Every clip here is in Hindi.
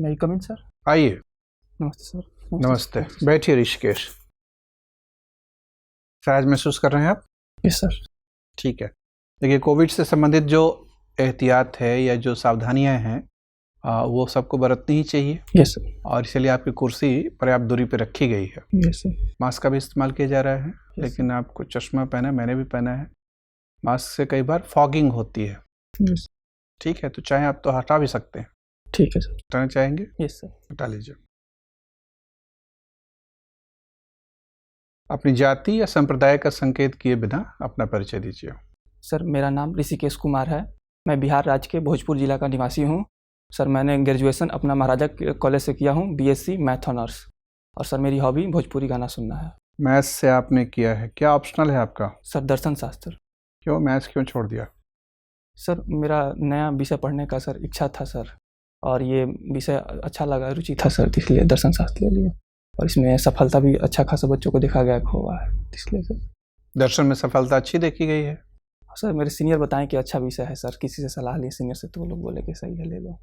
मैं कमिंग सर। आइए। नमस्ते सर। नमस्ते, बैठिए ऋषिकेश। सहज महसूस कर रहे हैं आप? Yes sir. ठीक है। देखिए, कोविड से संबंधित जो एहतियात है या जो सावधानियां हैं वो सबको बरतनी ही चाहिए। Yes sir. और इसलिए आपकी कुर्सी पर्याप्त दूरी पर रखी गई है। Yes sir. मास्क का भी इस्तेमाल किया जा रहा है, लेकिन आपको चश्मा पहना है, मैंने भी पहना है। मास्क से कई बार फॉगिंग होती है। यस। ठीक है, तो चाहे आप तो हटा भी सकते हैं। ठीक है सर। हटाना चाहेंगे? Yes sir. हटा लीजिए। अपनी जाति या संप्रदाय का संकेत किए बिना अपना परिचय दीजिए। सर, मेरा नाम ऋषिकेश कुमार है। मैं बिहार राज्य के भोजपुर जिला का निवासी हूँ। सर, मैंने ग्रेजुएशन अपना महाराजा कॉलेज से किया हूँ, बीएससी मैथ ऑनर्स। और सर, मेरी हॉबी भोजपुरी गाना सुनना है। मैथ्स से आपने किया है, क्या ऑप्शनल है आपका? सर, दर्शन शास्त्र। क्यों मैथ्स क्यों छोड़ दिया? सर, मेरा नया विषय पढ़ने का सर इच्छा था सर, और ये विषय अच्छा लगा, रुचि था सर, इसलिए दर्शन शास्त्र ले लिया। और इसमें सफलता भी अच्छा खासा बच्चों को देखा गया हुआ है, इसलिए सर। दर्शन में सफलता अच्छी देखी गई है? सर, मेरे सीनियर बताएं कि अच्छा विषय है सर, किसी से सलाह ली सीनियर से तो वो लोग बोले कि सही है, ले लो।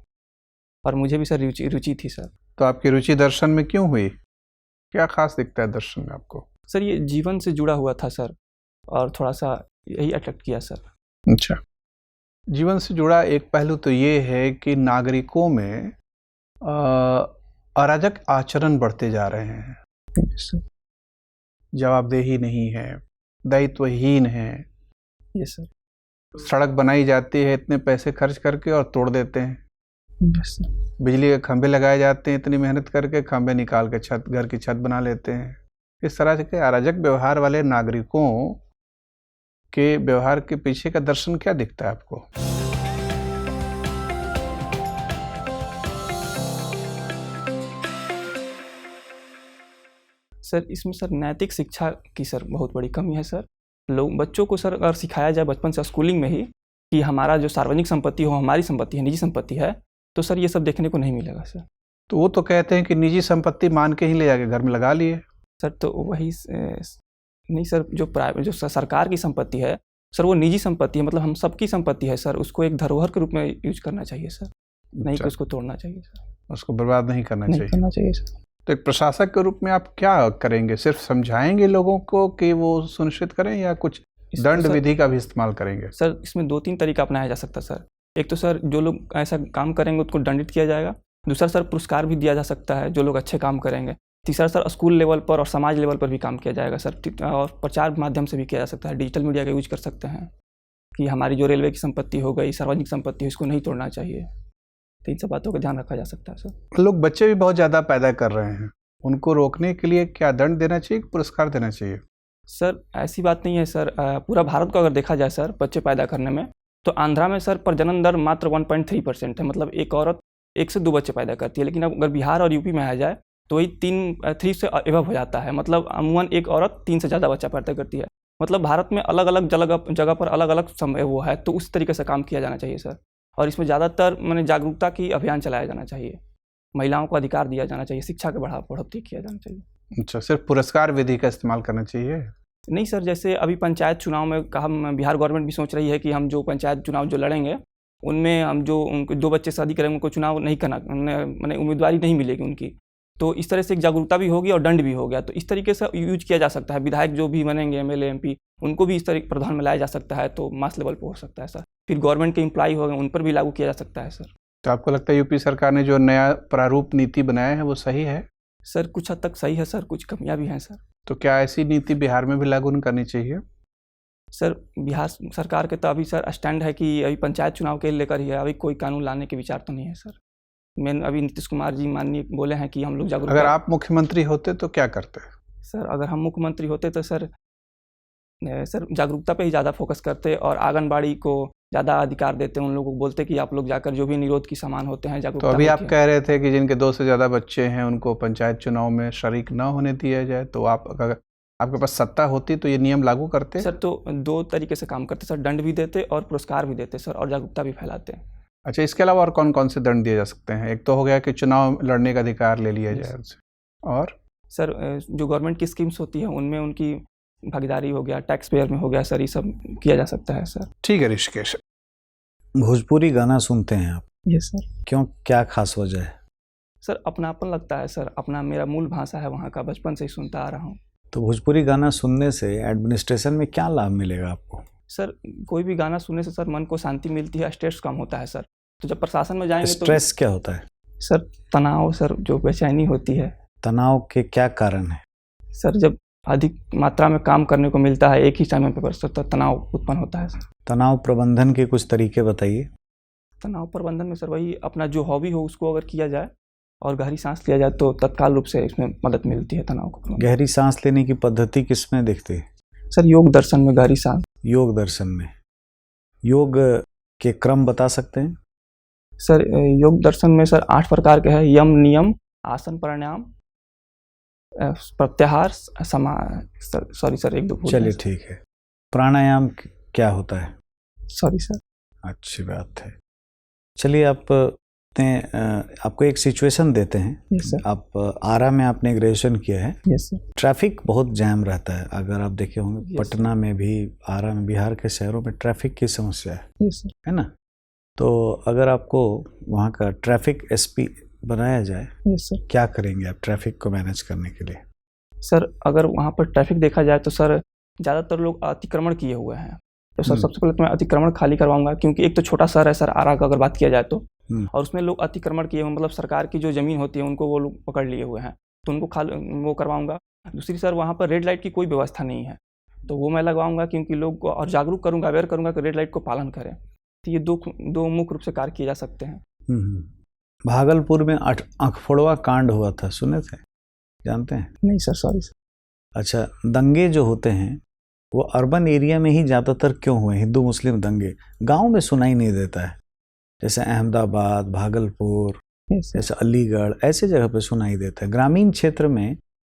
और मुझे भी सर रुचि थी सर। तो आपकी रुचि दर्शन में क्यों हुई? क्या खास दिखता है दर्शन में आपको? सर, ये जीवन से जुड़ा हुआ था सर, और थोड़ा सा यही अट्रैक्ट किया सर। अच्छा, जीवन से जुड़ा एक पहलू तो ये है कि नागरिकों में अराजक आचरण बढ़ते जा रहे हैं। जवाबदेही नहीं है, दायित्वहीन है। Yes sir. सड़क बनाई जाती है इतने पैसे खर्च करके और तोड़ देते हैं। Yes sir. बिजली के खंभे लगाए जाते हैं इतनी मेहनत करके, खंभे निकाल के घर की छत बना लेते हैं। इस तरह के अराजक व्यवहार वाले नागरिकों के व्यवहार के पीछे का दर्शन क्या दिखता है आपको? सर, इसमें सर नैतिक शिक्षा की सर बहुत बड़ी कमी है सर। लोग बच्चों को सर अगर सिखाया जाए बचपन से स्कूलिंग में ही कि हमारा जो सार्वजनिक संपत्ति हो हमारी संपत्ति है, निजी संपत्ति है, तो सर ये सब देखने को नहीं मिलेगा सर। तो वो तो कहते हैं कि निजी संपत्ति मान के ही ले जाके घर में लगा लिए। सर, तो वही नहीं सर, जो सरकार की संपत्ति है सर, वो निजी संपत्ति है, मतलब हम सबकी संपत्ति है सर। उसको एक धरोहर के रूप में यूज करना चाहिए सर, नहीं कि उसको तोड़ना चाहिए सर, उसको बर्बाद नहीं करना चाहिए सर। तो एक प्रशासक के रूप में आप क्या करेंगे? सिर्फ समझाएंगे लोगों को कि वो सुनिश्चित करें, या कुछ दंड विधि का भी इस्तेमाल करेंगे? सर, इसमें 2-3 तरीका अपनाया जा सकता है सर। एक तो सर, जो लोग ऐसा काम करेंगे उसको दंडित किया जाएगा। दूसरा सर, पुरस्कार भी दिया जा सकता है जो लोग अच्छे काम करेंगे। तीसरा सर, स्कूल लेवल पर और समाज लेवल पर भी काम किया जाएगा सर, और प्रचार माध्यम से भी किया जा सकता है। डिजिटल मीडिया का यूज कर सकते हैं कि हमारी जो रेलवे की संपत्ति हो गई, सार्वजनिक संपत्ति है, इसको नहीं तोड़ना चाहिए। तो इन सब बातों का ध्यान रखा जा सकता है सर। लोग बच्चे भी बहुत ज़्यादा पैदा कर रहे हैं, उनको रोकने के लिए क्या दंड देना चाहिए, पुरस्कार देना चाहिए? सर, ऐसी बात नहीं है सर। पूरा भारत को अगर देखा जाए सर बच्चे पैदा करने में, तो आंध्रा में सर प्रजनन दर मात्र 1.3% है, मतलब एक औरत 1 से 2 बच्चे पैदा करती है। लेकिन अगर बिहार और यूपी में आ जाए तो वही 3 से एबव हो जाता है, मतलब अमूमन एक औरत 3 से ज़्यादा बच्चा पैदा करती है। मतलब भारत में अलग अलग जगह पर अलग अलग समय वो है, तो उस तरीके से काम किया जाना चाहिए सर। और इसमें ज़्यादातर मैंने जागरूकता की अभियान चलाया जाना चाहिए, महिलाओं को अधिकार दिया जाना चाहिए, शिक्षा के बढ़ोतरी किया जाना चाहिए। अच्छा, सिर्फ पुरस्कार विधि का इस्तेमाल करना चाहिए? नहीं सर, जैसे अभी पंचायत चुनाव में हम बिहार गवर्नमेंट भी सोच रही है कि हम जो पंचायत चुनाव जो लड़ेंगे उनमें हम जो उनको 2 बच्चे शादी करेंगे उनको चुनाव नहीं करना, मैंने उम्मीदवारी नहीं मिलेगी उनकी। तो इस तरह से एक जागरूकता भी होगी और दंड भी हो गया। तो इस तरीके से यूज किया जा सकता है। विधायक जो भी बनेंगे, एमएलए एमपी, उनको भी इस तरह प्रावधान में लाया जा सकता है, तो मास लेवल पर हो सकता है सर। फिर गवर्नमेंट के एम्प्लॉय हो गए, उन पर भी लागू किया जा सकता है सर। तो आपको लगता है यूपी सरकार ने जो नया प्रारूप नीति बनाया है वो सही है? सर, कुछ हद तक सही है सर, कुछ कमियां भी हैं सर। तो क्या ऐसी नीति बिहार में भी लागू नहीं करनी चाहिए? सर, बिहार सरकार के तो अभी सर स्टैंड है कि अभी पंचायत चुनाव के लेकर ही है, अभी कोई कानून लाने के विचार तो नहीं है सर। अभी नीतीश कुमार जी माननीय बोले हैं कि हम लोग जागरूक। अगर आप मुख्यमंत्री होते तो क्या करते? सर, अगर हम मुख्यमंत्री होते तो सर जागरूकता पे ही ज़्यादा फोकस करते और आंगनबाड़ी को ज़्यादा अधिकार देते, उन लोगों को बोलते कि आप लोग जाकर जो भी निरोध की सामान होते हैं जागरूकता। तो अभी आप कह रहे थे कि जिनके 2 से ज़्यादा बच्चे हैं उनको पंचायत चुनाव में शरीक न होने दिया जाए, तो आप अगर आपके पास सत्ता होती तो ये नियम लागू करते? सर, तो 2 तरीके से काम करते सर, दंड भी देते और पुरस्कार भी देते सर, और जागरूकता भी फैलाते। अच्छा, इसके अलावा और कौन कौन से दंड दिए जा सकते हैं? एक तो हो गया कि चुनाव लड़ने का अधिकार ले लिया जाए उनसे, और सर जो गवर्नमेंट की स्कीम्स होती है उनमें उनकी भागीदारी हो गया, टैक्स पेयर में हो गया सर, ये सब किया जा सकता है सर। ठीक है ऋषिकेश। भोजपुरी गाना सुनते हैं आप? Yes sir. क्यों, क्या खास वजह है? सर अपनापन लगता है सर, अपना मेरा मूल भाषा है वहाँ का, बचपन से ही सुनता आ रहा हूँ। तो भोजपुरी गाना सुनने से एडमिनिस्ट्रेशन में क्या लाभ मिलेगा आपको? सर कोई भी गाना सुनने से सर मन को शांति मिलती है, स्ट्रेस कम होता है सर। तो जब प्रशासन में जाएंगे तो स्ट्रेस क्या होता है? सर तनाव, सर जो बेचैनी होती है। तनाव के क्या कारण है? सर जब अधिक मात्रा में काम करने को मिलता है एक ही समय पर सर, तो तनाव उत्पन्न होता है सर। तनाव प्रबंधन के कुछ तरीके बताइए। तनाव प्रबंधन में सर वही अपना जो हॉबी हो उसको अगर किया जाए और गहरी सांस लिया जाए तो तत्काल रूप से इसमें मदद मिलती है तनाव को। गहरी सांस लेने की पद्धति किसमें दिखती है? सर योग दर्शन में गहरी सांस। योग दर्शन में। योग के क्रम बता सकते हैं? सर योग दर्शन में सर 8 प्रकार के हैं। यम, नियम, आसन, प्राणायाम, प्रत्याहार, सॉरी सर एक दो। चलिए ठीक है। प्राणायाम क्या होता है? Sorry sir. अच्छी बात है। चलिए आपको एक सिचुएशन देते हैं। Yes sir. आप आरा में आपने ग्रेजुएशन किया है। Yes sir. ट्रैफिक बहुत जैम रहता है, अगर आप देखे होंगे Yes, पटना में भी, आरा में, बिहार के शहरों में ट्रैफिक की समस्या यस सर। है ना? तो अगर आपको वहाँ का ट्रैफिक एसपी बनाया जाए, यस सर। क्या करेंगे आप ट्रैफिक को मैनेज करने के लिए? सर अगर वहाँ पर ट्रैफिक देखा जाए तो सर ज़्यादातर लोग अतिक्रमण किए हुए हैं, तो सर सबसे पहले तो मैं अतिक्रमण खाली करवाऊंगा, क्योंकि एक तो छोटा शहर है सर आरा का अगर बात किया जाए तो, और उसमें लोग अतिक्रमण किए हुए, मतलब सरकार की जो ज़मीन होती है उनको वो लोग पकड़ लिए हुए हैं, तो उनको वो करवाऊंगा। दूसरी सर वहाँ पर रेड लाइट की कोई व्यवस्था नहीं है, तो वो मैं लगवाऊंगा, क्योंकि लोग को और जागरूक करूँगा, अवेयर करूँगा कि रेड लाइट को पालन करें। तो ये दो मुख्य रूप से कार्य किए जा सकते हैं। भागलपुर में अखफोड़वा कांड हुआ था, सुने थे? जानते हैं? नहीं सर, सॉरी सर। अच्छा, दंगे जो होते हैं वो अर्बन एरिया में ही ज़्यादातर क्यों हुए? हिंदू मुस्लिम दंगे गांव में सुनाई नहीं देता है, जैसे अहमदाबाद, भागलपुर, जैसे अलीगढ़, ऐसे जगह पे सुनाई देता है। ग्रामीण क्षेत्र में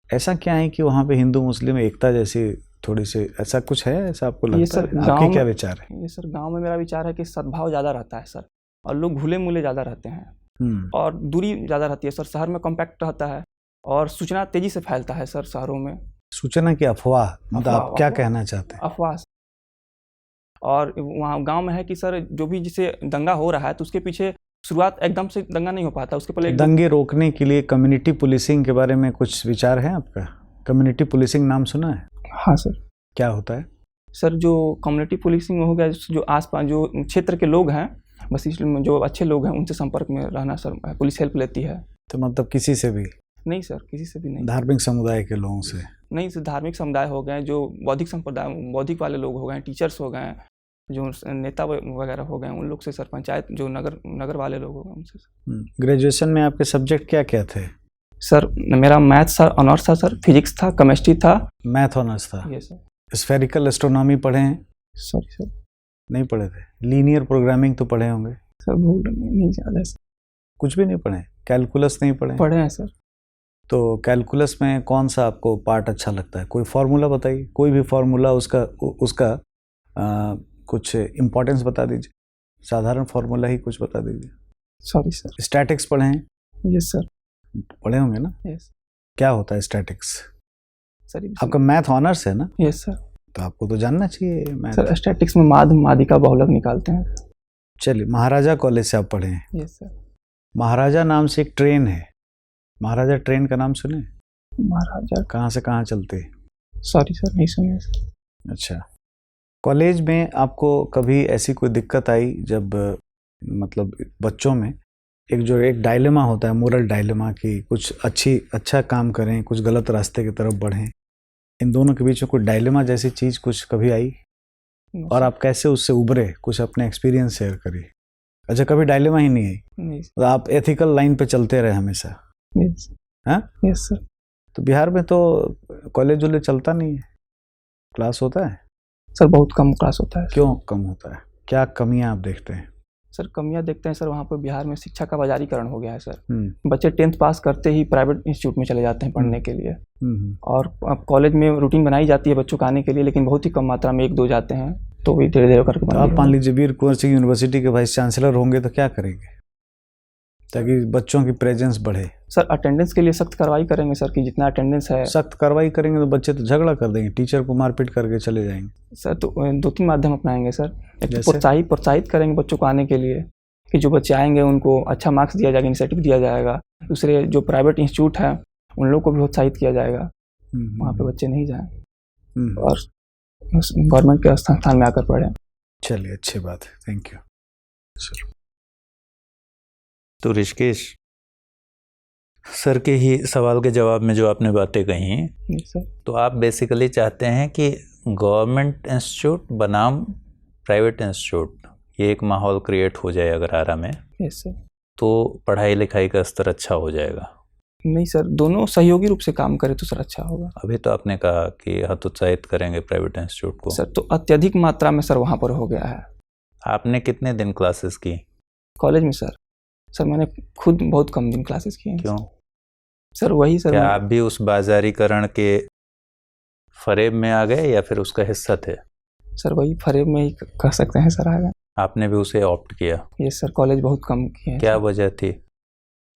ऐसा क्या है कि वहाँ पे हिंदू मुस्लिम एकता जैसी थोड़ी सी, ऐसा कुछ है? ऐसा आपको लगता है? आपके क्या विचार है? ये सर गाँव में मेरा विचार है कि सद्भाव ज़्यादा रहता है सर, और लोग घुले मुले ज़्यादा रहते हैं और दूरी ज़्यादा रहती है सर। शहर में कॉम्पैक्ट रहता है और सूचना तेजी से फैलता है सर शहरों में। सूचना की अफवाह, मतलब आप क्या कहना चाहते हैं? अफवाह। और वहाँ गांव में है कि सर जो भी जिसे दंगा हो रहा है तो उसके पीछे शुरुआत एकदम से दंगा नहीं हो पाता, उसके पहले दंगे रोकने के लिए कम्युनिटी पुलिसिंग के बारे में कुछ विचार है आपका? कम्युनिटी पुलिसिंग नाम सुना है? हाँ सर। क्या होता है? सर जो कम्युनिटी पुलिसिंग हो गया, जो आसपास जो क्षेत्र के लोग हैं, बस जो अच्छे लोग हैं उनसे संपर्क में रहना सर, पुलिस हेल्प लेती है। तो मतलब किसी से भी नहीं सर, किसी से भी नहीं। धार्मिक समुदाय के लोगों से नहीं सर, धार्मिक समुदाय हो गए, जो बौद्धिक संप्रदाय, बौद्धिक वाले लोग हो गए, टीचर्स हो गए, जो नेता वगैरह हो गए, उन लोग से सर, पंचायत जो नगर वाले लोग हो गए उनसे। ग्रेजुएशन में आपके सब्जेक्ट क्या क्या थे? सर मेरा मैथ्स ऑनर्स था सर, फिजिक्स था, केमिस्ट्री था। मैथ ऑनर्स था? Yes sir. स्फेरिकल एस्ट्रोनॉमी पढ़े हैं? सॉरी सर, नहीं पढ़े थे। लीनियर प्रोग्रामिंग तो पढ़े होंगे? सर भूल नहीं ज़्यादा सर। कुछ भी नहीं पढ़े? कैलकुलस नहीं पढ़े? पढ़े हैं सर। तो कैलकुलस में कौन सा आपको पार्ट अच्छा लगता है? कोई फार्मूला बताइए, कोई भी फार्मूला, उसका कुछ इम्पोर्टेंस बता दीजिए, साधारण फार्मूला ही कुछ बता दीजिए। Sorry sir. स्टैटिक्स पढ़े हैं? Yes sir. पढ़े होंगे ना? यस। क्या होता है स्टैटिक्स? सर आपका मैथ ऑनर्स है ना? Yes sir. तो आपको तो जानना चाहिए मैथ। सर स्टैटिक्स में माध्यिका बहुलक निकालते हैं। चलिए, महाराजा कॉलेज से आप पढ़े हैं? Yes sir. महाराजा नाम से एक ट्रेन है, महाराजा ट्रेन का नाम सुने? महाराजा कहाँ से कहाँ चलते? सॉरी सर, नहीं सुने सर। अच्छा, कॉलेज में आपको कभी ऐसी कोई दिक्कत आई जब मतलब बच्चों में एक डायलेमा होता है, मोरल डायलेमा, कि कुछ अच्छा काम करें, कुछ गलत रास्ते की तरफ बढ़ें, इन दोनों के बीच में कोई डायलेमा जैसी चीज़ कुछ कभी आई? और आप कैसे उससे उभरे? कुछ अपने एक्सपीरियंस शेयर करिए। अच्छा, कभी डायलेमा ही नहीं आई? नहीं। तो आप एथिकल लाइन पे चलते रहे हमेशा? यस। हाँ? Yes sir. तो बिहार में तो कॉलेज वॉलेज चलता नहीं है, क्लास होता है? सर बहुत कम क्लास होता है। क्यों कम होता है? क्या कमियां आप देखते हैं? सर कमियां देखते हैं सर, वहाँ पर बिहार में शिक्षा का बाजारीकरण हो गया है सर। बच्चे 10th पास करते ही प्राइवेट इंस्टीट्यूट में चले जाते हैं पढ़ने के लिए, और अब कॉलेज में रूटीन बनाई जाती है बच्चों को आने के लिए, लेकिन बहुत ही कम मात्रा में 1-2 जाते हैं, तो भी धीरे धीरे करके। तो आप मान लीजिए वीर कुंवर सिंह यूनिवर्सिटी के वाइस चांसलर होंगे तो क्या करेंगे ताकि बच्चों की प्रेजेंस बढ़े? सर अटेंडेंस के लिए सख्त कार्रवाई करेंगे सर, कि जितना अटेंडेंस है। सख्त कार्रवाई करेंगे तो बच्चे तो झगड़ा कर देंगे, टीचर को मारपीट करके चले जाएंगे। सर तो 2-3 माध्यम अपनाएंगे सर। एक तो प्रोत्साहित करेंगे बच्चों को आने के लिए, कि जो बच्चे आएंगे उनको अच्छा मार्क्स दिया जाएगा, इंसेंटिव दिया जाएगा। दूसरे जो प्राइवेट इंस्टीट्यूट हैं उन लोगों को भी प्रोत्साहित किया जाएगा, वहाँ पे बच्चे नहीं जाएं और गवर्नमेंट के संस्थान में आकर पढ़ें। चलिए, अच्छी बात है, थैंक यू। तो ऋषिकेश सर के ही सवाल के जवाब में जो आपने बातें कही, सर तो आप बेसिकली चाहते हैं कि गवर्नमेंट इंस्टीट्यूट बनाम प्राइवेट इंस्टीट्यूट ये एक माहौल क्रिएट हो जाए अगर आरा में, यस सर। तो पढ़ाई लिखाई का स्तर अच्छा हो जाएगा। नहीं सर, दोनों सहयोगी रूप से काम करें तो सर अच्छा होगा। अभी तो आपने कहा कि हतोत्साहित करेंगे प्राइवेट इंस्टीट्यूट को। सर तो अत्यधिक मात्रा में सर वहाँ पर हो गया है। आपने कितने दिन क्लासेस की कॉलेज में सर मैंने खुद बहुत कम दिन क्लासेस किए हैं। क्यों सर? वही सर, क्या आप भी उस बाजारीकरण के फरेब में आ गए या फिर उसका हिस्सा थे? सर वही फरेब में ही कह सकते हैं सर, आ गए। आपने भी उसे ऑप्ट किया? ये सर कॉलेज बहुत कम किए हैं। क्या वजह थी?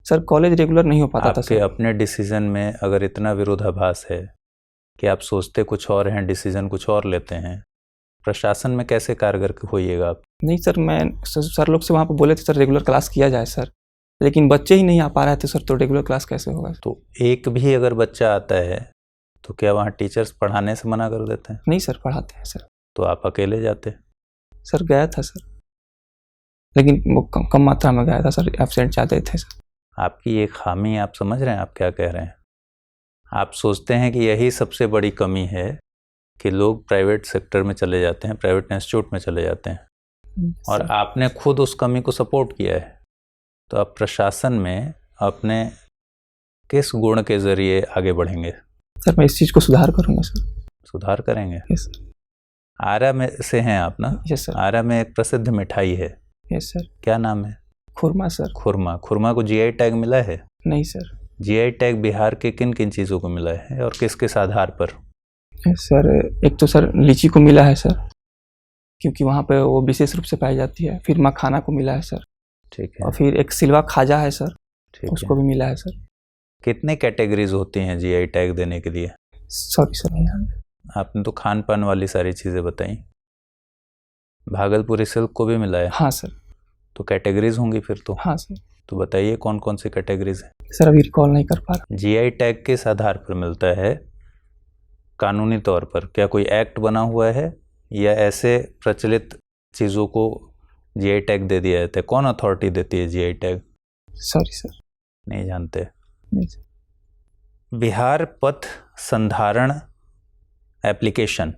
सर कॉलेज रेगुलर नहीं हो पाता था आपके सर। अपने डिसीजन में अगर इतना विरोधाभास है कि आप सोचते कुछ और हैं, डिसीजन कुछ और लेते हैं, प्रशासन में कैसे कारगर होइएगा आप? नहीं सर, मैं सर लोग से वहाँ पर बोले थे सर रेगुलर क्लास किया जाए सर, लेकिन बच्चे ही नहीं आ पा रहे थे सर, तो रेगुलर क्लास कैसे होगा? तो एक भी अगर बच्चा आता है तो क्या वहाँ टीचर्स पढ़ाने से मना कर देते हैं? नहीं सर, पढ़ाते हैं सर। तो आप अकेले जाते? सर गया था सर, लेकिन वो कम मात्रा में गया था सर, एब्सेंट ज़्यादा थे सर। आपकी ये खामी आप समझ रहे हैं आप क्या कह रहे हैं? आप सोचते हैं कि यही सबसे बड़ी कमी है कि लोग प्राइवेट सेक्टर में चले जाते हैं, प्राइवेट इंस्टीट्यूट में चले जाते हैं, और आपने खुद उस कमी को सपोर्ट किया है। तो आप प्रशासन में अपने किस गुण के जरिए आगे बढ़ेंगे? सर मैं इस चीज़ को सुधार करूँगा सर। सुधार करेंगे? Yes sir. आरा में से हैं आप ना? Yes sir. आरा में एक प्रसिद्ध मिठाई है। Yes sir. क्या नाम है? खुरमा सर। खुरमा। खुरमा को जीआई टैग मिला है? नहीं सर। जीआई टैग बिहार के किन किन चीज़ों को मिला है और किस किस आधार पर? सर एक तो सर लीची को मिला है सर, क्योंकि वहाँ पे वो विशेष रूप से पाई जाती है। फिर मखाना को मिला है सर। ठीक है। और फिर एक सिलवा खाजा है सर, ठीक उसको है। भी मिला है सर। कितने कैटेगरीज होती हैं जीआई टैग देने के लिए? सॉरी सर, नहीं याद। आपने तो खान पान वाली सारी चीज़ें बताई। भागलपुरी सिल्क को भी मिला है? हाँ सर। तो कैटेगरीज होंगी फिर तो। हाँ सर। तो बताइए कौन कौन सी कैटेगरीज हैं? सर अभी रिकॉल नहीं कर पा रहा। जीआई टैग किस आधार पर मिलता है कानूनी तौर पर? क्या कोई एक्ट बना हुआ है या ऐसे प्रचलित चीज़ों को जीआई टैग दे दिया जाता है? कौन अथॉरिटी देती है जीआई टैग? सॉरी सर, नहीं जानते? नहीं सर। बिहार पथ संधारण एप्लीकेशन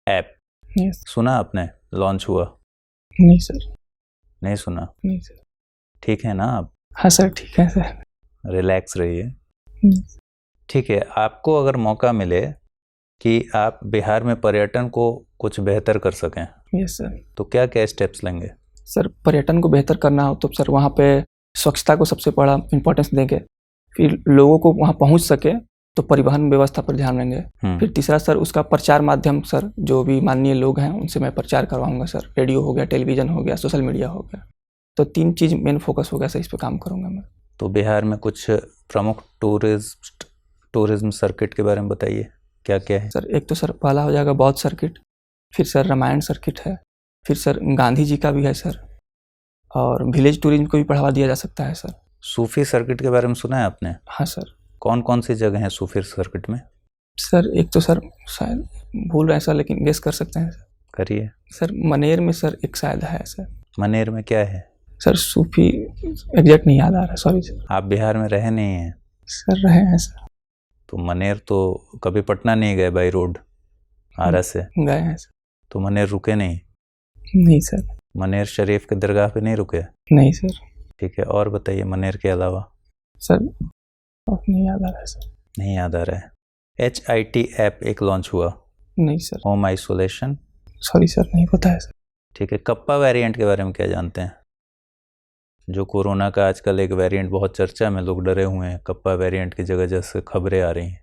ऐप यस। सुना आपने? लॉन्च हुआ? नहीं सर। नहीं सुना? नहीं सर। ठीक है ना आप? हाँ सर ठीक है सर। रिलैक्स रहिए। ठीक है। आपको अगर मौका मिले कि आप बिहार में पर्यटन को कुछ बेहतर कर सकें, यस सर, तो क्या क्या स्टेप्स लेंगे? सर पर्यटन को बेहतर करना हो तो सर वहाँ पे स्वच्छता को सबसे बड़ा इम्पोर्टेंस देंगे। फिर लोगों को वहाँ पहुँच सके तो परिवहन व्यवस्था पर ध्यान देंगे। फिर तीसरा सर उसका प्रचार माध्यम, सर जो भी माननीय लोग हैं उनसे मैं प्रचार करवाऊंगा सर। रेडियो हो गया, टेलीविज़न हो गया, सोशल मीडिया हो गया। तो 3 चीज़ मेन फोकस हो गया सर, इस पर काम करूँगा मैं। तो बिहार में कुछ प्रमुख टूरिज्म सर्किट के बारे में बताइए, क्या क्या है? सर एक तो सर पहला हो जाएगा बौद्ध सर्किट, फिर सर रामायण सर्किट है, फिर सर गांधी जी का भी है सर, और विलेज टूरिज्म को भी बढ़ावा दिया जा सकता है सर। सूफी सर्किट के बारे में सुना है आपने? हाँ सर। कौन कौन सी जगह है सूफी सर्किट में? सर एक तो सर शायद भूल रहे हैं सर, लेकिन गेस कर सकते हैं सर। करिए। सर मनेर में सर एक शायद है सर। मनेर में क्या है? सर सूफी एग्जैक्ट नहीं याद आ रहा, सॉरी सर। आप बिहार में रहे नहीं हैं? सर रहे हैं सर। तो मनेर तो कभी पटना नहीं गए बाई रोड आरा से? गए हैं सर। तो मनेर रुके नहीं? नहीं सर। मनेर शरीफ के दरगाह पे नहीं रुके? नहीं सर। ठीक है। और बताइए मनेर के अलावा। सर नहीं याद आ रहा है सर। नहीं याद आ रहा है। HIT ऐप एक लॉन्च हुआ? नहीं sir. Home isolation? Sorry sir, नहीं पता है सर। ठीक है। कप्पा वेरिएंट के बारे में क्या जानते हैं? जो कोरोना का आजकल एक वेरिएंट बहुत चर्चा में, लोग डरे हुए हैं कप्पा वेरिएंट की जगह, जैसे खबरें आ रही हैं।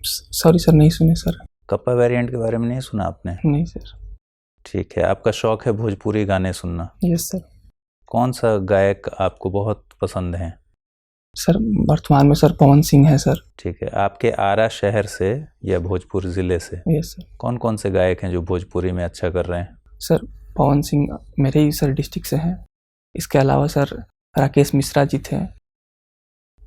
सॉरी सर, नहीं सुने सर। कप्पा वेरिएंट के बारे में नहीं सुना आपने? नहीं सर। ठीक है। आपका शौक है भोजपुरी गाने सुनना? Yes sir. कौन सा गायक आपको बहुत पसंद है? सर वर्तमान में सर पवन सिंह है सर। ठीक है। आपके आरा शहर से या भोजपुर ज़िले से यस सर। कौन कौन से गायक हैं जो भोजपुरी में अच्छा कर रहे हैं? सर पवन सिंह मेरे ही सर डिस्ट्रिक्ट से हैं, इसके अलावा सर राकेश मिश्रा जी थे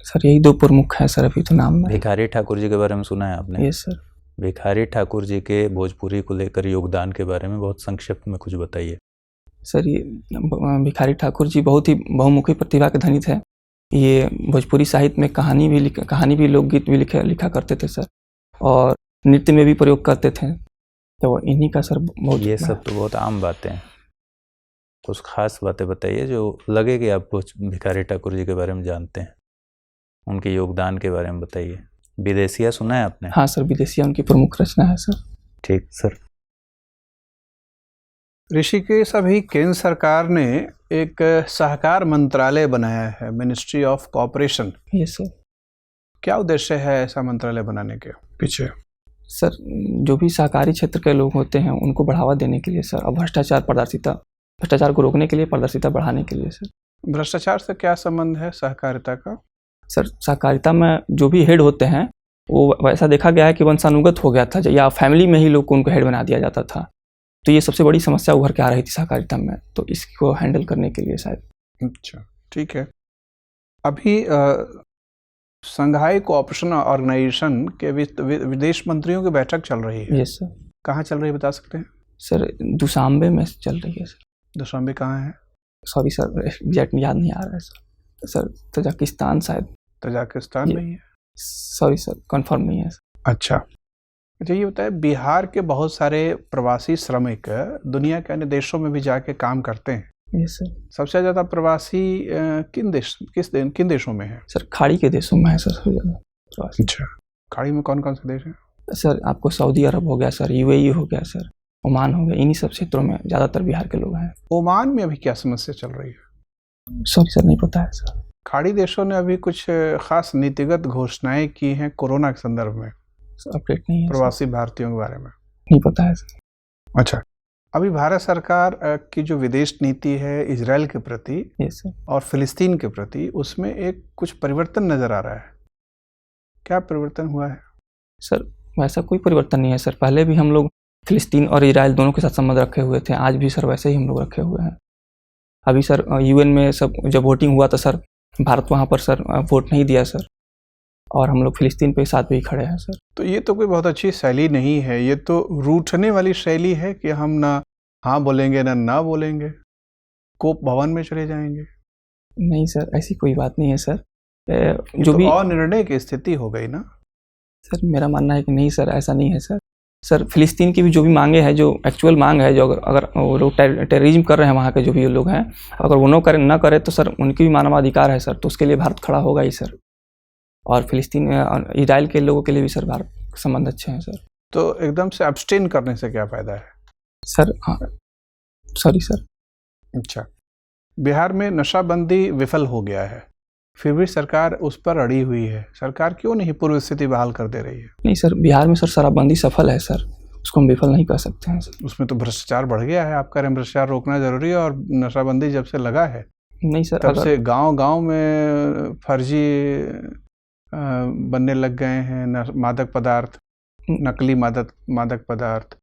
सर, यही 2 प्रमुख हैं सर अभी तो नाम में। भिखारी ठाकुर जी के बारे में सुना है आपने? Yes sir. भिखारी ठाकुर जी के भोजपुरी को लेकर योगदान के बारे में बहुत संक्षिप्त में कुछ बताइए। सर ये भिखारी ठाकुर जी बहुत ही बहुमुखी प्रतिभा के धनी थे। ये भोजपुरी साहित्य में कहानी भी लोकगीत भी लिखा करते थे सर, और नृत्य में भी प्रयोग करते थे। तो इन्हीं का सर बहुत, ये सब तो बहुत आम बातें हैं, कुछ खास बातें बताइए जो लगे कि आप भिखारी ठाकुर जी के बारे में जानते हैं, उनके योगदान के बारे में बताइए। विदेशिया सुना है आपने? हाँ सर, विदेशिया उनकी प्रमुख रचना है सर। ठीक सर। ऋषिकेश, अभी केंद्र सरकार ने एक सहकार मंत्रालय बनाया है, ministry of cooperation. Yes sir. क्या उद्देश्य है ऐसा मंत्रालय बनाने के पीछे? सर जो भी सहकारी क्षेत्र के लोग होते हैं उनको बढ़ावा देने के लिए सर, और भ्रष्टाचार को रोकने के लिए, पारदर्शिता बढ़ाने के लिए सर। भ्रष्टाचार से क्या संबंध है सहकारिता का? सर सहकारिता में जो भी हेड होते हैं वो वैसा देखा गया है कि वंशानुगत हो गया था, या फैमिली में ही लोग को उनको हेड बना दिया जाता था। तो ये सबसे बड़ी समस्या उभर के आ रही थी सहकारिता में, तो इसको हैंडल करने के लिए शायद। अच्छा, ठीक है। अभी संघाई कोऑपरेशन ऑर्गेनाइजेशन के विदेश मंत्रियों की बैठक चल रही है। Yes sir. कहाँ चल रही है बता सकते हैं? सर दुशांबे में चल रही है सर। दुशांबे कहाँ है? सॉरी सर, एग्जैक्ट याद नहीं आ रहा है सर। सर तजाकिस्तान शायद। तजाकिस्तान में ही है? सॉरी सर, कंफर्म नहीं है सर। अच्छा, ये बताए, बिहार के बहुत सारे प्रवासी श्रमिक दुनिया के अन्य देशों में भी जाके काम करते हैं। Yes sir. सबसे ज़्यादा प्रवासी किन देशों में है? सर खाड़ी के देशों में है सर सबसे ज़्यादा प्रवासी। अच्छा, खाड़ी में कौन कौन से देश हैं? सर आपको सऊदी अरब हो गया सर, यूएई हो गया सर, ओमान हो गया, इन्हीं सब क्षेत्रों में ज़्यादातर बिहार के लोग हैं। ओमान में अभी क्या समस्या चल रही है? सॉरी सर, नहीं पता है सर। खाड़ी देशों ने अभी कुछ खास नीतिगत घोषणाएं की हैं कोरोना के संदर्भ में, अपडेट नहीं है प्रवासी भारतीयों के बारे में? नहीं पता है सर। अच्छा, अभी भारत सरकार की जो विदेश नीति है इजराइल के प्रति यस सर। और फिलिस्तीन के प्रति, उसमें एक कुछ परिवर्तन नजर आ रहा है। क्या परिवर्तन हुआ है? सर वैसा कोई परिवर्तन नहीं है सर। पहले भी हम लोग फिलिस्तीन और इजराइल दोनों के साथ संबंध रखे हुए थे, आज भी सर वैसे ही हम लोग रखे हुए हैं। अभी सर यूएन में सब जब वोटिंग हुआ तो सर भारत वहाँ पर सर वोट नहीं दिया सर, और हम लोग फिलिस्तीन पे साथ भी खड़े हैं सर। तो ये तो कोई बहुत अच्छी शैली नहीं है, ये तो रूठने वाली शैली है कि हम ना हाँ बोलेंगे ना बोलेंगे, कोप भवन में चले जाएंगे। नहीं सर, ऐसी कोई बात नहीं है सर। जो तो भी अनिर्णय की स्थिति हो गई ना सर। मेरा मानना है कि नहीं सर, ऐसा नहीं है सर। सर फिलिस्तीन की भी जो भी मांगे हैं, जो एक्चुअल मांग है, जो अगर वो लोग टेररिज्म कर रहे हैं वहाँ के जो भी लोग हैं, अगर वो ना करे तो सर उनकी भी मानवाधिकार है सर, तो उसके लिए भारत खड़ा होगा ही सर। और फिलिस्तीन इजराइल के लोगों के लिए भी सर भारत के संबंध अच्छे हैं सर। तो एकदम से अब्सटेन करने से क्या फायदा है सर? हाँ सॉरी सर। अच्छा, बिहार में नशाबंदी विफल हो गया है, फिर भी सरकार उस पर अड़ी हुई है। सरकार क्यों नहीं पूर्व स्थिति बहाल कर दे रही है? नहीं सर, बिहार में सर शराबबंदी सफल है सर, उसको हम विफल नहीं कर सकते हैं सर। उसमें तो भ्रष्टाचार बढ़ गया है। आप कह रहे हैं भ्रष्टाचार रोकना जरूरी है, और नशाबंदी जब से लगा है नहीं सर, तब से गांव में फर्जी बनने लग गए हैं मादक पदार्थ, नकली मादक पदार्थ,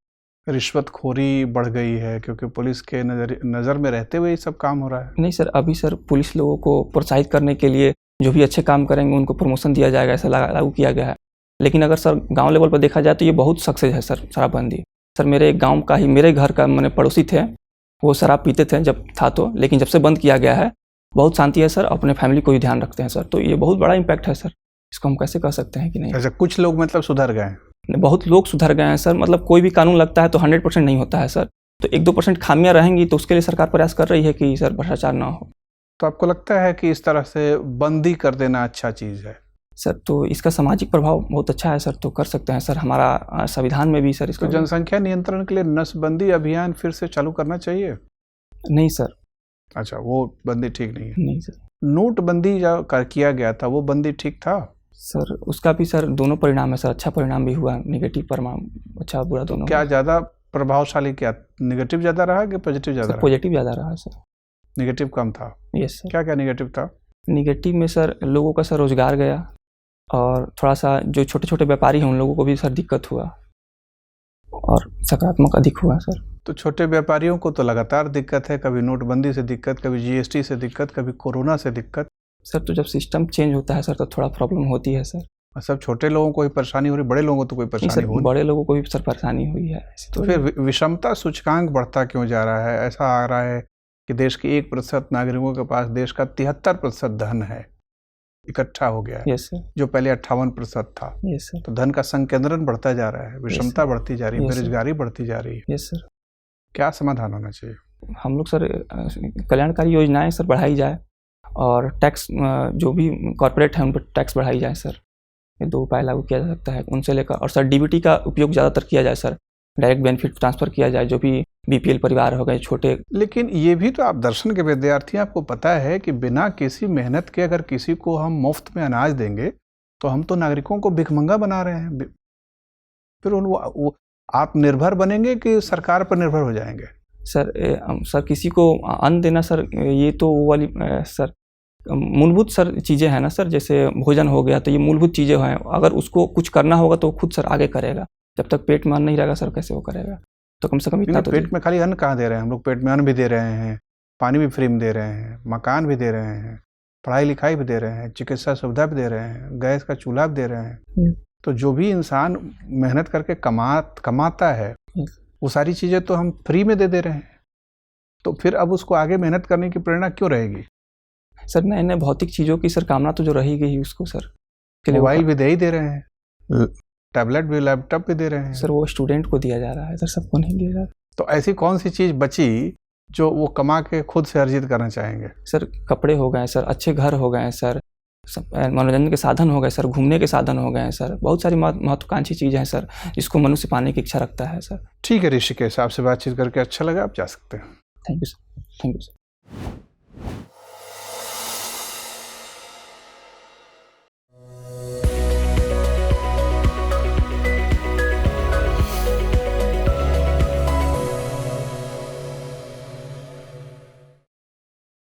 रिश्वतखोरी बढ़ गई है, क्योंकि पुलिस के नज़र में रहते हुए ये सब काम हो रहा है। नहीं सर, अभी सर पुलिस लोगों को प्रोत्साहित करने के लिए जो भी अच्छे काम करेंगे उनको प्रमोशन दिया जाएगा, ऐसा लागू किया गया है। लेकिन अगर सर गांव लेवल पर देखा जाए तो ये बहुत सक्सेस है सर शराबबंदी। सर मेरे गांव का ही, मेरे घर का मैंने पड़ोसी थे, वो शराब पीते थे जब था तो, लेकिन जब से बंद किया गया है बहुत शांति है सर, अपने फैमिली को भी ध्यान रखते हैं सर। तो ये बहुत बड़ा इम्पैक्ट है सर, इसको हम कैसे कह सकते हैं कि नहीं। अच्छा, कुछ लोग मतलब सुधर गए? बहुत लोग सुधर गए हैं सर। मतलब कोई भी कानून लगता है तो 100% नहीं होता है सर, तो 1-2% खामियां रहेंगी, तो उसके लिए सरकार प्रयास कर रही है कि सर भ्रष्टाचार ना हो। तो आपको लगता है कि इस तरह से बंदी कर देना अच्छा चीज़ है? सर तो इसका सामाजिक प्रभाव बहुत अच्छा है सर, तो कर सकते हैं सर। हमारा संविधान में भी सर इसका। तो जनसंख्या नियंत्रण के लिए नसबंदी अभियान फिर से चालू करना चाहिए? नहीं सर। अच्छा, वो बंदी ठीक नहीं है? नहीं सर। नोटबंदी जो किया गया था वो बंदी ठीक था सर? उसका भी सर दोनों परिणाम है सर, अच्छा परिणाम भी हुआ, नेगेटिव परिणाम, अच्छा बुरा दोनों। क्या ज़्यादा प्रभावशाली, क्या नेगेटिव ज़्यादा रहा कि पॉजिटिव ज़्यादा रहा? पॉजिटिव ज़्यादा रहा सर, नेगेटिव कम था। Yes sir. क्या क्या नेगेटिव था? नेगेटिव में सर लोगों का सर रोजगार गया, और थोड़ा सा जो छोटे छोटे व्यापारी हैं उन लोगों को भी सर दिक्कत हुआ, और सकारात्मक अधिक हुआ सर। तो छोटे व्यापारियों को तो लगातार दिक्कत है, कभी नोटबंदी से दिक्कत, कभी जीएसटी से दिक्कत, कभी कोरोना से दिक्कत। सर तो जब सिस्टम चेंज होता है सर तो थोड़ा प्रॉब्लम होती है सर। और सब छोटे लोगों को ही परेशानी हो रही, बड़े लोगों को तो कोई नहीं परेशानी सर, हो नहीं। बड़े लोगों को भी सर परेशानी हुई है। तो फिर विषमता सूचकांक बढ़ता क्यों जा रहा है? ऐसा आ रहा है कि देश के 1% नागरिकों के पास देश का 73% धन है, इकट्ठा हो गया है, यस सर, जो पहले 58% था। यस सर, तो धन का संकेंद्रण बढ़ता जा रहा है, विषमता बढ़ती जा रही है, Yes, sir. बेरोजगारी बढ़ती जा रही है। Yes sir. क्या समाधान होना चाहिए? हम लोग सर कल्याणकारी योजनाएं सर बढ़ाई जाए और टैक्स जो भी कॉर्पोरेट है उन पर टैक्स बढ़ाई जाए सर। ये 2 उपाय लागू किया जा सकता है उनसे लेकर। और सर डीबीटी का उपयोग ज़्यादातर किया जाए सर, डायरेक्ट बेनिफिट ट्रांसफ़र किया जाए, जो भी बीपीएल परिवार हो गए छोटे। लेकिन ये भी तो आप दर्शन के विद्यार्थी हैं, आपको पता है कि बिना किसी मेहनत के अगर किसी को हम मुफ्त में अनाज देंगे तो हम तो नागरिकों को भिखमंगा बना रहे हैं। फिर वो आप निर्भर बनेंगे कि सरकार पर निर्भर हो जाएंगे? सर किसी को अन्न देना सर, ये तो वो वाली सर मूलभूत सर चीज़ें हैं ना सर, जैसे भोजन हो गया, तो ये मूलभूत चीज़ें हैं। अगर उसको कुछ करना होगा तो खुद सर आगे करेगा। जब तक पेट में अन्न नहीं रहेगा सर कैसे वो करेगा? तो कम से कम इतना तो पेट में खाली अन्न कहाँ दे रहे हैं हम लोग? पेट में अन्न भी दे रहे हैं, पानी भी फ्री में दे रहे हैं, मकान भी दे रहे हैं, पढ़ाई लिखाई भी दे रहे हैं, चिकित्सा सुविधा भी दे रहे हैं, गैस का चूल्हा भी दे रहे हैं। तो जो भी इंसान मेहनत करके कमाता है वो सारी चीज़ें तो हम फ्री में दे रहे हैं। तो फिर अब उसको आगे मेहनत करने की प्रेरणा क्यों रहेगी? सर नए नए भौतिक चीज़ों की सर कामना तो जो रहेगी ही उसको सर। मोबाइल भी दे रहे हैं, टैबलेट भी, लैपटॉप भी दे रहे हैं। सर वो स्टूडेंट को दिया जा रहा है सर, सबको नहीं दिया जा रहा। तो ऐसी कौन सी चीज़ बची जो वो कमा के खुद से अर्जित करना चाहेंगे? सर कपड़े हो गए सर, अच्छे घर हो गए सर, मनोरंजन के साधन हो गए सर, घूमने के साधन हो गए सर, बहुत सारी महत्वाकांक्षी चीज़ें हैं सर जिसको मनुष्य पाने की इच्छा रखता है सर। ठीक है ऋषिकेश, आपसे बातचीत करके अच्छा लगा, आप जा सकते हैं। Thank you sir, thank you sir.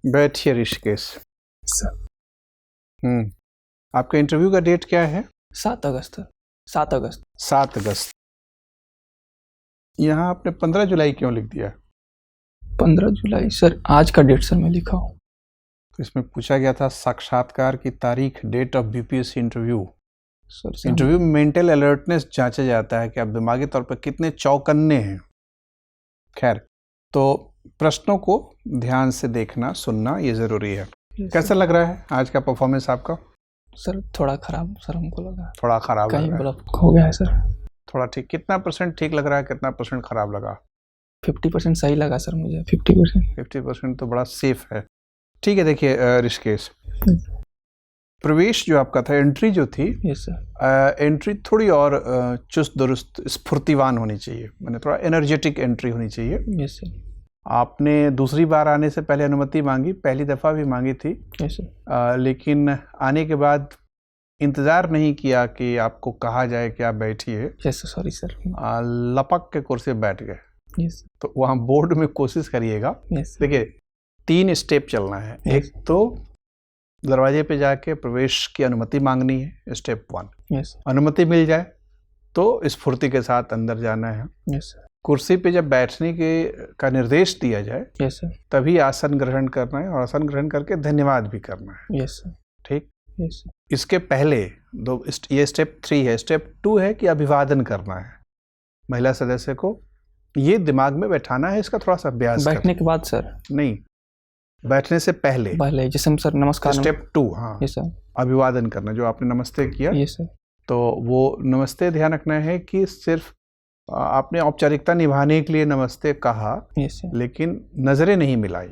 बैठिए ऋषिकेश। सर आपका इंटरव्यू का डेट क्या है? 7 अगस्त सर, 7 अगस्त। 7 अगस्त। यहाँ आपने 15 जुलाई क्यों लिख दिया? 15 जुलाई सर आज का डेट सर मैं लिखा हूँ। तो इसमें पूछा गया था साक्षात्कार की तारीख, date of BPSC interview. Sir interview में मेंटल अलर्टनेस जांचा जाता है कि आप दिमागी तौर पर कितने चौकन्ने हैं। खैर, तो प्रश्नों को ध्यान से देखना, सुनना ये ज़रूरी है। कैसा लग रहा है आज का परफॉर्मेंस आपका? सर थोड़ा खराब सर हमको लगा, थोड़ा खराब लग कहीं रहा है, ब्लफ हो गया है सर। थोड़ा ठीक। कितना % ठीक लग रहा है, कितना % खराब लगा? 50% सही लगा सर मुझे, 50%। 50% तो बड़ा सेफ है। ठीक है, देखिए ऋषिकेश, प्रवेश जो आपका था, एंट्री जो थी, यस सर, एंट्री थोड़ी और चुस्त दुरुस्त स्फूर्तिवान होनी चाहिए, मैंने थोड़ा एनर्जेटिक एंट्री होनी चाहिए। Yes sir. आपने दूसरी बार आने से पहले अनुमति मांगी, पहली दफ़ा भी मांगी थी, यस सर। लेकिन आने के बाद इंतज़ार नहीं किया कि आपको कहा जाए कि आप बैठिए। Yes sir, sorry sir. लपक के कुर्सी पे बैठ गए। यस तो वहाँ बोर्ड में कोशिश करिएगा। यस। देखिए 3 स्टेप चलना है। एक तो दरवाजे पे जाके प्रवेश की अनुमति मांगनी है, स्टेप 1। यस अनुमति मिल जाए तो स्फूर्ति के साथ अंदर जाना है। Yes sir. कुर्सी पे जब बैठने का निर्देश दिया जाए, यस सर। तभी आसन ग्रहण करना है और आसन ग्रहण करके धन्यवाद भी करना है। Yes sir. ठीक। Yes sir. इसके पहले ये स्टेप 3 है। स्टेप 2 है कि अभिवादन करना है महिला सदस्य को। ये दिमाग में बैठाना है, इसका थोड़ा सा अभ्यास बैठने के बाद सर नहीं, बैठने से पहले जैसे सर नमस्कार। स्टेप 2, हाँ, यस सर। अभिवादन करना, जो आपने नमस्ते किया। Yes sir. तो वो नमस्ते ध्यान रखना है कि सिर्फ आपने औपचारिकता निभाने के लिए नमस्ते कहा, यस सर। लेकिन नज़रें नहीं मिलाई।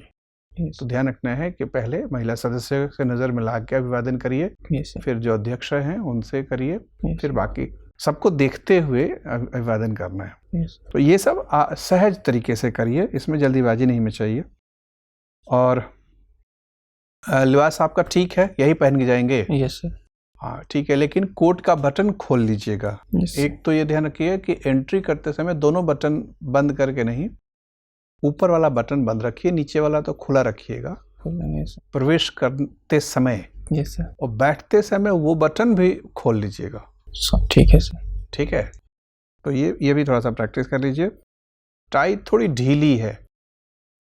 यस तो ध्यान रखना है कि पहले महिला सदस्य से नज़र मिला के अभिवादन करिए, यस सर। फिर जो अध्यक्ष हैं उनसे करिए, यस फिर बाकी सबको देखते हुए अभिवादन करना है। यस। तो ये सब सहज तरीके से करिए, इसमें जल्दीबाजी नहीं में चाहिए। और लिबास आपका ठीक है, यही पहन के जाएंगे? Yes sir. हाँ ठीक है, लेकिन कोट का बटन खोल लीजिएगा। यस। एक तो ये ध्यान रखिए कि एंट्री करते समय दोनों बटन बंद करके नहीं, ऊपर वाला बटन बंद रखिए, नीचे वाला तो खुला रखिएगा। प्रवेश करते समय यस सर। और बैठते समय वो बटन भी खोल लीजिएगा। ठीक है सर। ठीक है। तो ये भी थोड़ा सा प्रैक्टिस कर लीजिए। टाई थोड़ी ढीली है,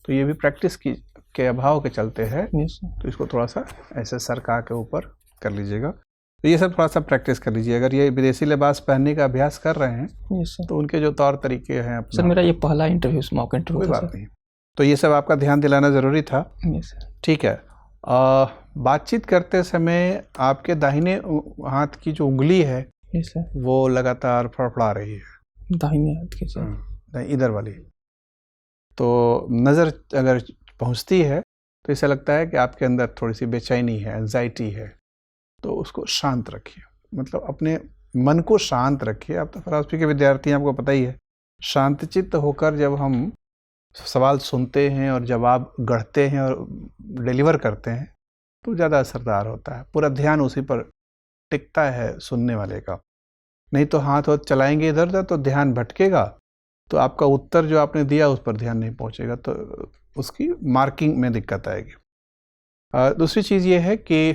तो ये भी प्रैक्टिस के अभाव के चलते है, तो इसको थोड़ा सा ऐसे सरका के ऊपर कर लीजिएगा। तो ये सब थोड़ा सा प्रैक्टिस कर लीजिए। अगर ये विदेशी लिबास पहनने का अभ्यास कर रहे हैं तो उनके जो तौर तरीके हैं सर, मेरा ये पहला इंटरव्यू, मॉक इंटरव्यू कोई बात नहीं, तो ये सब आपका ध्यान दिलाना ज़रूरी था। ठीक है। बातचीत करते समय आपके दाहिने हाथ की जो उंगली है वो लगातार फड़फड़ा रही है, दाहिने हाथ की इधर वाली। तो नज़र अगर पहुंचती है तो ऐसा लगता है कि आपके अंदर थोड़ी सी बेचैनी है, एंजाइटी है, तो उसको शांत रखिए। मतलब अपने मन को शांत रखिए। आप तो फिलॉसफी के विद्यार्थी हैं, आपको पता ही है, शांतचित्त होकर जब हम सवाल सुनते हैं और जवाब गढ़ते हैं और डिलीवर करते हैं तो ज़्यादा असरदार होता है। पूरा ध्यान उसी पर टिकता है सुनने वाले का। नहीं तो हाथ वाथ चलाएंगे इधर उधर तो ध्यान भटकेगा, तो आपका उत्तर जो आपने दिया उस पर ध्यान नहीं पहुंचेगा, तो उसकी मार्किंग में दिक्कत आएगी। दूसरी चीज़ ये है कि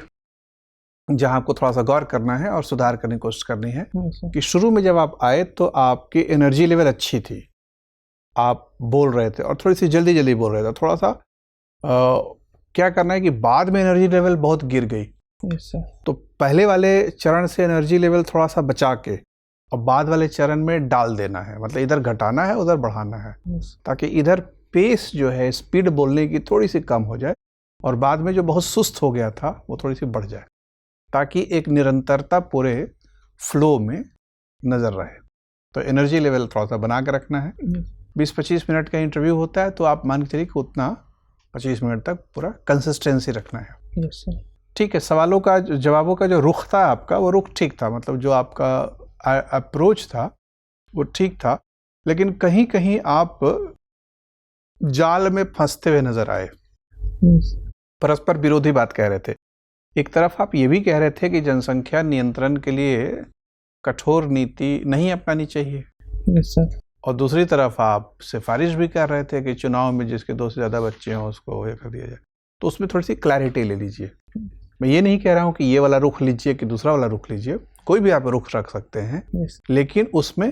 जहाँ आपको थोड़ा सा गौर करना है और सुधार करने की कोशिश करनी है कि शुरू में जब आप आए तो आपकी एनर्जी लेवल अच्छी थी, आप बोल रहे थे और थोड़ी सी जल्दी जल्दी बोल रहे थे। थोड़ा सा क्या करना है कि बाद में एनर्जी लेवल बहुत गिर गई, तो पहले वाले चरण से एनर्जी लेवल थोड़ा सा बचा के और बाद वाले चरण में डाल देना है। मतलब इधर घटाना है, उधर बढ़ाना है, ताकि इधर पेस जो है, स्पीड बोलने की थोड़ी सी कम हो जाए और बाद में जो बहुत सुस्त हो गया था वो थोड़ी सी बढ़ जाए, ताकि एक निरंतरता पूरे फ्लो में नज़र रहे। तो एनर्जी लेवल थोड़ा सा बना के रखना है। 20-25 मिनट का इंटरव्यू होता है, तो आप मान के चलिए कि उतना 25 मिनट तक पूरा कंसिस्टेंसी रखना है। ठीक है। सवालों का, जवाबों का जो रुख था आपका, वो रुख ठीक था, मतलब जो आपका अप्रोच था वो ठीक था, लेकिन कहीं कहीं आप जाल में फंसते हुए नजर आए, परस्पर विरोधी बात कह रहे थे। एक तरफ आप ये भी कह रहे थे कि जनसंख्या नियंत्रण के लिए कठोर नीति नहीं अपनानी चाहिए, और दूसरी तरफ आप सिफारिश भी कर रहे थे कि चुनाव में जिसके 2 से ज़्यादा बच्चे हों उसको ये कर दिया जाए। तो उसमें थोड़ी सी क्लैरिटी ले लीजिए। मैं ये नहीं कह रहा हूँ कि ये वाला रुख लीजिए कि दूसरा वाला रुख लीजिए, कोई भी आप रुख रख सकते हैं, लेकिन उसमें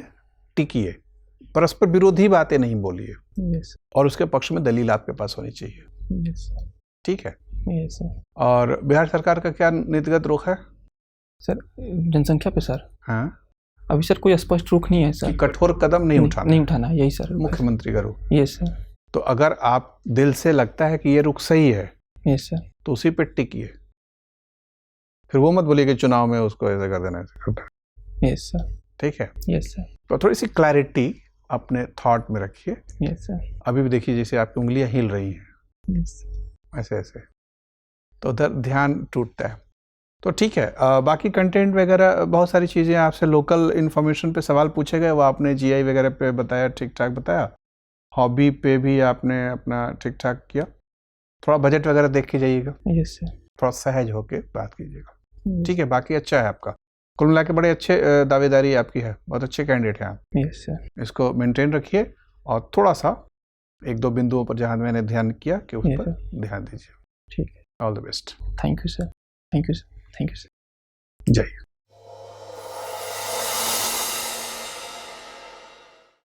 टिकिए, परस्पर विरोधी बातें नहीं बोलिए, और उसके पक्ष में दलील आपके पास होनी चाहिए। ठीक है। और बिहार सरकार का क्या नीतिगत रुख है सर? जनसंख्या पे सर? हाँ, अभी सर कोई स्पष्ट रुख नहीं है सर। कठोर कदम नहीं उठाना, यही सर मुख्यमंत्री का रुख। Yes sir. तो अगर आप दिल से लगता है कि ये रुख सही है, यस सर, तो उसी पे टिकिए। फिर वो मत बोलिए कि चुनाव में उसको ऐसा कर देना, ऐसा कर देना। Yes sir. ठीक है। Yes sir. तो थोड़ी सी क्लैरिटी अपने थॉट में रखिए। Yes sir. अभी भी देखिए जैसे आपकी उंगलियां हिल रही हैं, ऐसे ऐसे, तो उधर ध्यान टूटता है। तो ठीक है। बाकी कंटेंट वगैरह बहुत सारी चीज़ें आपसे लोकल इन्फॉर्मेशन पे सवाल पूछे गए, वो आपने जीआई वगैरह पे बताया, ठीक ठाक बताया। हॉबी पे भी आपने अपना ठीक ठाक किया। थोड़ा बजट वगैरह देख के जाइएगा। Yes sir. थोड़ा सहज होके बात कीजिएगा। ठीक है। बाकी अच्छा है आपका, कुल मिला के बड़े अच्छे दावेदारी आपकी है, बहुत अच्छे कैंडिडेट हैं आप। Yes sir. इसको मेंटेन रखिए और थोड़ा सा 1-2 बिंदुओं पर जहाँ मैंने ध्यान किया कि उस पर ध्यान दीजिए। ठीक है। All the best. Thank you sir. Thank you sir. Thank you sir. जय हिंद।